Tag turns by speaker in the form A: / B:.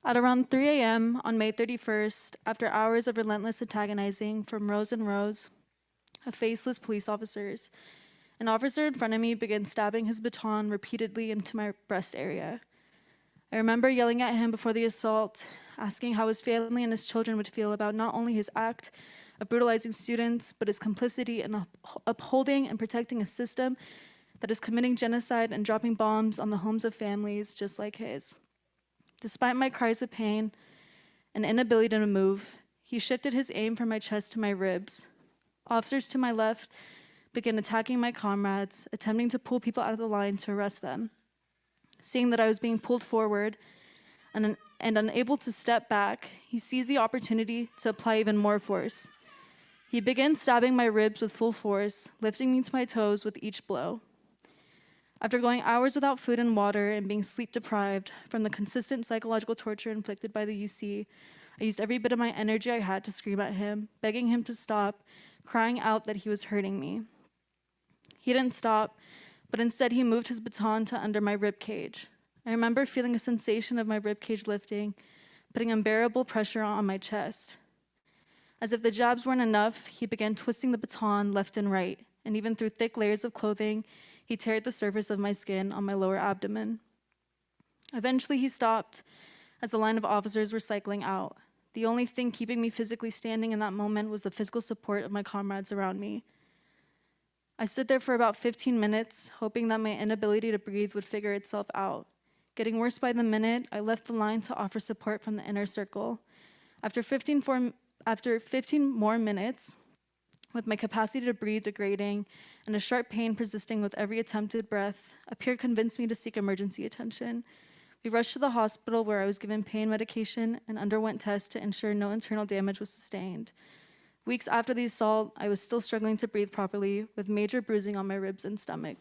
A: At around 3 a.m. on May 31st, after hours of relentless antagonizing from rows and rows of faceless police officers, an officer in front of me began stabbing his baton repeatedly into my breast area. I remember yelling at him before the assault, asking how his family and his children would feel about not only his act of brutalizing students, but his complicity in upholding and protecting a system that is committing genocide and dropping bombs on the homes of families just like his. Despite my cries of pain and inability to move, he shifted his aim from my chest to my ribs. Officers to my left began attacking my comrades, attempting to pull people out of the line to arrest them. Seeing that I was being pulled forward and unable to step back, he seized the opportunity to apply even more force. He began stabbing my ribs with full force, lifting me to my toes with each blow. After going hours without food and water and being sleep deprived from the consistent psychological torture inflicted by the UC, I used every bit of my energy I had to scream at him, begging him to stop, crying out that he was hurting me. He didn't stop, but instead he moved his baton to under my rib cage. I remember feeling a sensation of my rib cage lifting, putting unbearable pressure on my chest. As if the jabs weren't enough, he began twisting the baton left and right, and even through thick layers of clothing, he teared the surface of my skin on my lower abdomen. Eventually he stopped as the line of officers were cycling out. The only thing keeping me physically standing in that moment was the physical support of my comrades around me. I stood there for about 15 minutes, hoping that my inability to breathe would figure itself out. Getting worse by the minute, I left the line to offer support from the inner circle. After 15 more minutes, with my capacity to breathe degrading and a sharp pain persisting with every attempted breath, a peer convinced me to seek emergency attention. We rushed to the hospital where I was given pain medication and underwent tests to ensure no internal damage was sustained. Weeks after the assault, I was still struggling to breathe properly with major bruising on my ribs and stomach.